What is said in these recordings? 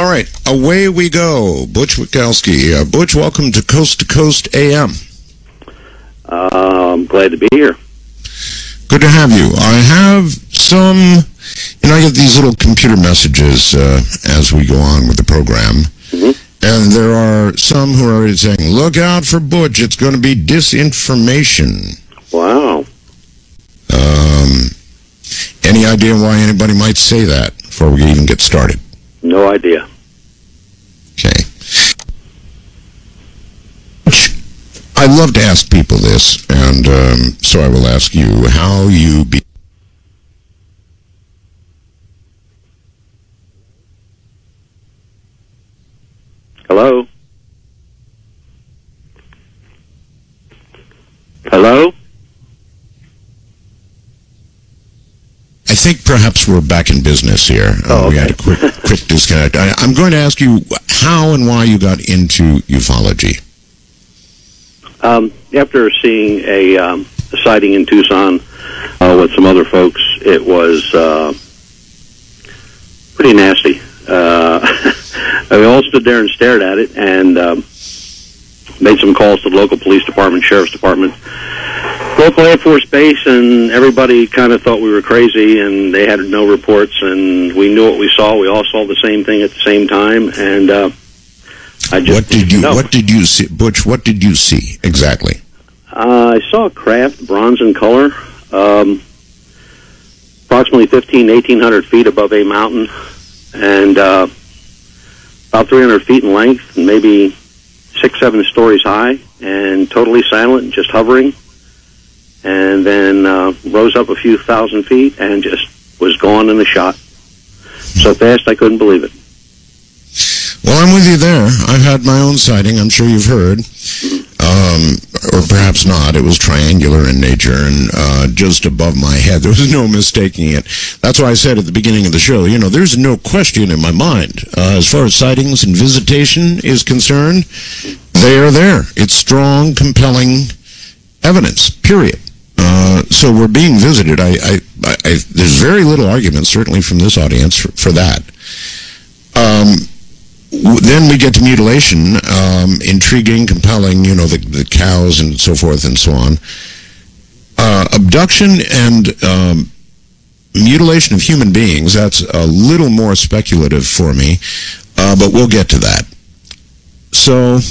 right, away we go. Butch Witkowski. Butch, welcome to Coast AM. I'm glad to be here. Good to have you. I have some, I get these little computer messages as we go on with the program. And there are some who are already saying, look out for Butch, it's going to be disinformation. Wow. Any idea why anybody might say that before we even get started? No idea. Okay. I love to ask people this, and so I will ask you how you be. Hello? Hello? I think perhaps we're back in business here. Okay. We had a quick disconnect. I'm going to ask you how and why you got into ufology. After seeing a sighting in Tucson with some other folks, it was pretty nasty. We all stood there and stared at it, and made some calls to the local police department, sheriff's department, local Air Force Base, and everybody kind of thought we were crazy, and they had no reports, and we knew what we saw. We all saw the same thing at the same time, and I just What did you see, Butch? What did you see exactly? I saw a craft, bronze in color, approximately 1,800 feet above a mountain, and about 300 feet in length, and maybe 6-7 stories high, and totally silent, just hovering, and then rose up a few thousand feet and just was gone in a shot. So fast I couldn't believe it. Well, I'm with you there. I've had my own sighting. I'm sure you've heard. Or perhaps not. It was triangular in nature and just above my head. There was no mistaking it. That's why I said at the beginning of the show, there's no question in my mind. As far as sightings and visitation is concerned, they are there. It's strong, compelling evidence, period. So we're being visited. There's very little argument, certainly from this audience, for that. Then we get to mutilation, intriguing, compelling, the cows and so forth and so on. Abduction and mutilation of human beings, that's a little more speculative for me, but we'll get to that. So,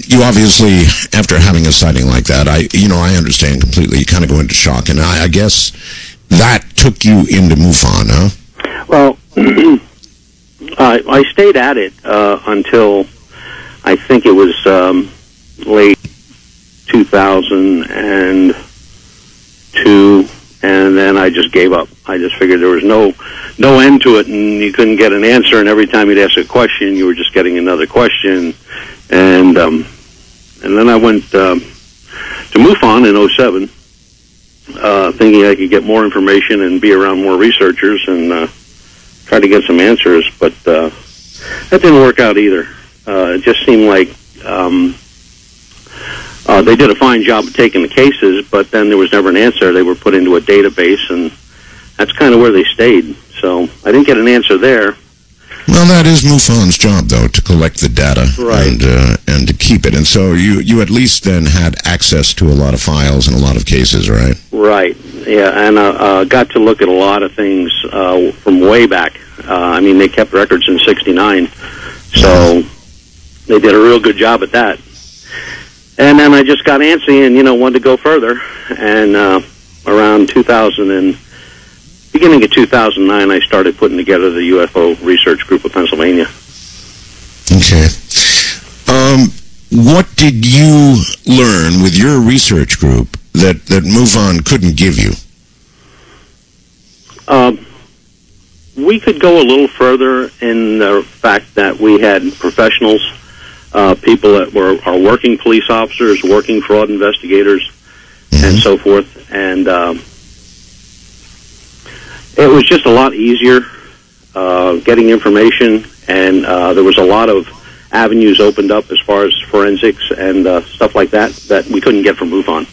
you obviously, after having a sighting like that, I understand completely, you kind of go into shock, and I guess that took you into MUFON, huh? Well, I stayed at it until I think it was late 2002, and then I just gave up. I just figured there was no end to it, and you couldn't get an answer, and every time you'd ask a question, you were just getting another question, and then I went to MUFON in 2007. Thinking I could get more information and be around more researchers and try to get some answers, but that didn't work out either. It just seemed like they did a fine job of taking the cases, but then there was never an answer. They were put into a database, and that's kind of where they stayed. So I didn't get an answer there. Well, that is MUFON's job, though, to collect the data, right, and to keep it. And so you at least then had access to a lot of files and a lot of cases, right? Right. Yeah, and got to look at a lot of things from way back. They kept records in '69, so they did a real good job at that. And then I just got antsy and wanted to go further. And around beginning of 2009, I started putting together the UFO Research Group of Pennsylvania. Okay. What did you learn with your research group that MUFON couldn't give you? We could go a little further in the fact that we had professionals, people that are working police officers, working fraud investigators, and so forth, and it was just a lot easier getting information, and there was a lot of avenues opened up as far as forensics and stuff like that we couldn't get from MUFON.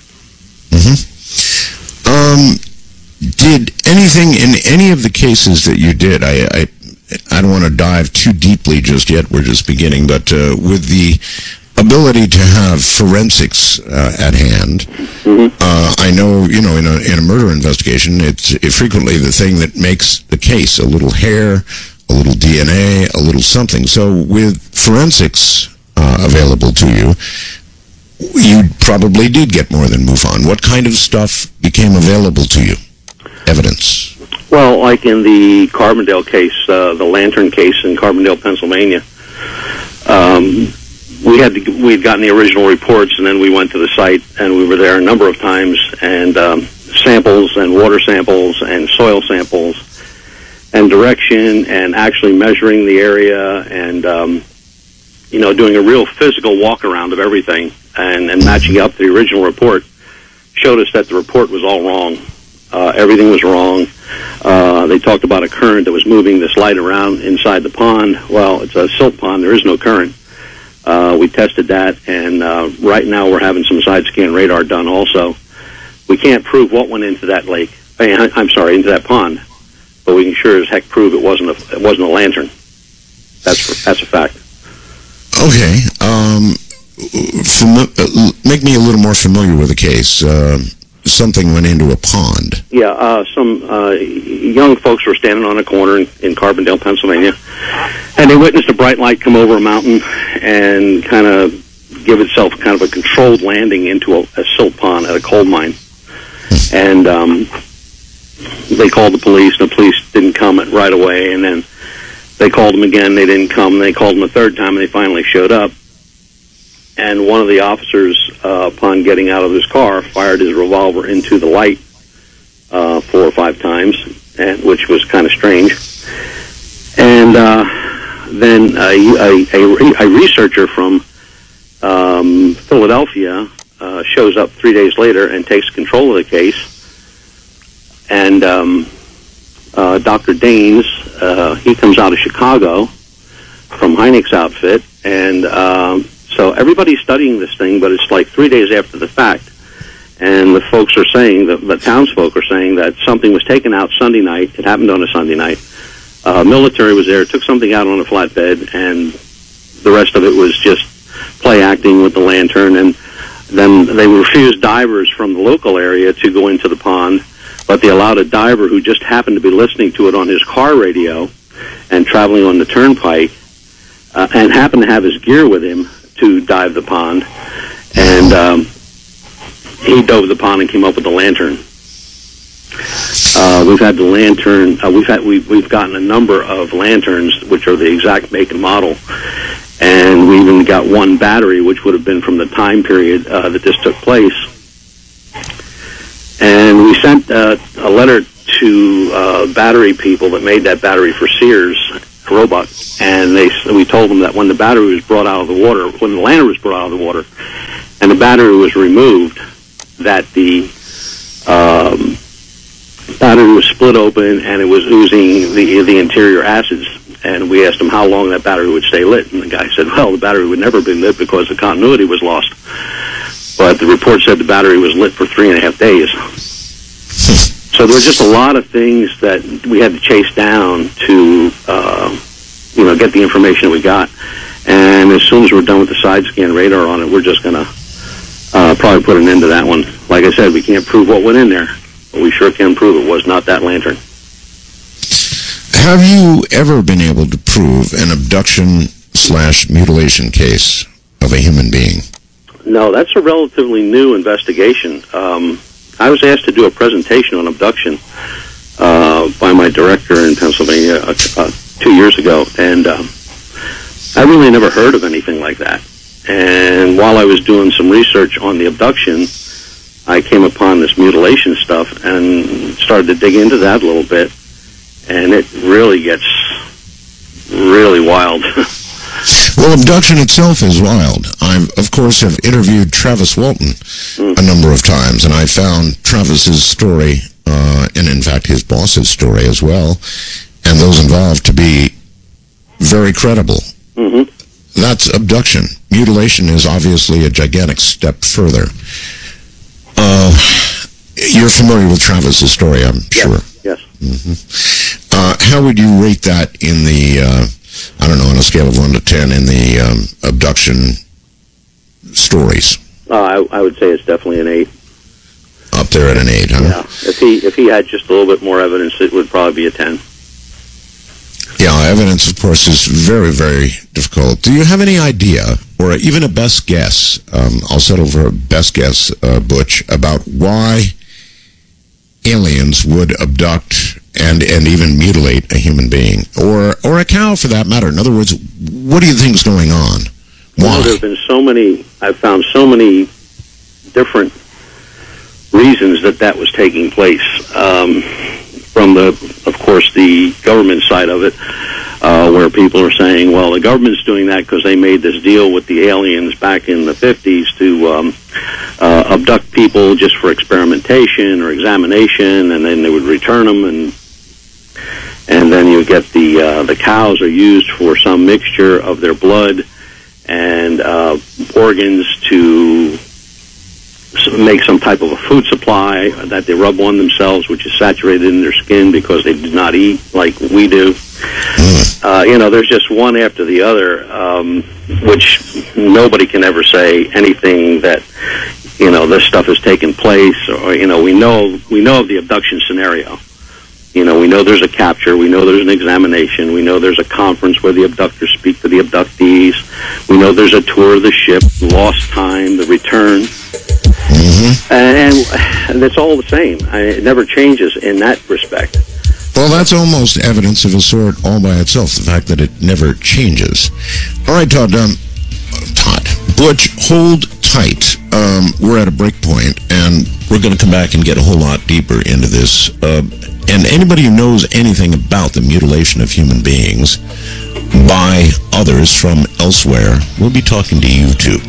Did anything in any of the cases that you did, I don't want to dive too deeply just yet, we're just beginning, but with the ability to have forensics at hand, I know, in a murder investigation, it's frequently the thing that makes the case, a little hair, a little DNA, a little something. So with forensics available to you, you probably did get more than MUFON. What kind of stuff became available to you? Evidence. Well, like in the Carbondale case, the lantern case in Carbondale, Pennsylvania, we'd gotten the original reports, and then we went to the site, and we were there a number of times, and samples and water samples and soil samples and direction and actually measuring the area and, doing a real physical walk-around of everything and matching up the original report showed us that the report was all wrong. Everything was wrong. They talked about a current that was moving this light around inside the pond. Well, it's a silt pond. There is no current. We tested that, and right now we're having some side-scan radar done also. We can't prove what went into that lake. Into that pond, but we can sure as heck prove it wasn't a lantern. That's a fact. Okay. Make me a little more familiar with the case. Something went into a pond. Yeah, some young folks were standing on a corner in Carbondale, Pennsylvania, and they witnessed a bright light come over a mountain and kind of give itself kind of a controlled landing into a silt pond at a coal mine. And they called the police, and the police didn't come right away, and then they called them again, they didn't come, they called them a third time, and they finally showed up. And one of the officers, upon getting out of his car, fired his revolver into the light 4 or 5 times, which was kind of strange. And then a researcher from Philadelphia shows up 3 days later and takes control of the case. And Dr. Daines, he comes out of Chicago from Hynek's outfit, and so everybody's studying this thing, but it's like 3 days after the fact. And the folks are saying, the townsfolk are saying that something was taken out Sunday night. It happened on a Sunday night. Military was there, took something out on a flatbed, and the rest of it was just play acting with the lantern. And then they refused divers from the local area to go into the pond, but they allowed a diver who just happened to be listening to it on his car radio and traveling on the turnpike and happened to have his gear with him to dive the pond, and he dove the pond and came up with the lantern. We've had the lantern. We've gotten a number of lanterns, which are the exact make and model, and we even got one battery, which would have been from the time period that this took place. And we sent a letter to battery people that made that battery for Sears Roebuck, and we told them that when the battery was brought out of the water, when the lantern was brought out of the water, and the battery was removed, that the battery was split open and it was oozing the interior acids. And we asked him how long that battery would stay lit, and the guy said, well, the battery would never be lit because the continuity was lost. But the report said the battery was lit for 3.5 days. So there were just a lot of things that we had to chase down to, get the information we got. And as soon as we're done with the side scan radar on it, we're just going to probably put an end to that one. Like I said, we can't prove what went in there, but we sure can prove it was not that lantern. Have you ever been able to prove an abduction/mutilation case of a human being? No, that's a relatively new investigation. I was asked to do a presentation on abduction by my director in Pennsylvania 2 years ago, and I really never heard of anything like that. And while I was doing some research on the abduction, I came upon this mutilation stuff and started to dig into that a little bit, and it really gets really wild. Well, abduction itself is wild. I, of course, have interviewed Travis Walton a number of times, and I found Travis's story, and in fact his boss's story as well, and those involved to be very credible. That's abduction. Mutilation is obviously a gigantic step further. You're familiar with Travis's story, I'm sure. How would you rate that in the, I don't know, on a scale of 1 to 10 in the abduction stories? I would say it's definitely an 8. Up there at an 8, huh? Yeah. If he had just a little bit more evidence, it would probably be a 10. Yeah, evidence, of course, is very, very difficult. Do you have any idea, or even a best guess, I'll settle for a best guess, Butch, about why aliens would abduct and even mutilate a human being, or a cow for that matter? In other words, what do you think is going on? Why? Well, there have been I've found so many different reasons that was taking place. From of course, the government side of it, where people are saying, well, the government's doing that because they made this deal with the aliens back in the 50s to abduct people just for experimentation or examination, and then they would return them, and then you get the cows are used for some mixture of their blood and organs to make some type of a food supply that they rub on themselves, which is saturated in their skin because they do not eat like we do. There's just one after the other, which nobody can ever say anything that, this stuff has taken place, or, we know of the abduction scenario. We know there's a capture, we know there's an examination, we know there's a conference where the abductors speak to the abductees, we know there's a tour of the ship, lost time, the return. And it's all the same. It never changes in that respect. Well, that's almost evidence of a sort all by itself, the fact that it never changes. All right, Todd. Butch, hold tight. We're at a break point, and we're going to come back and get a whole lot deeper into this. And anybody who knows anything about the mutilation of human beings by others from elsewhere, we'll be talking to you, too.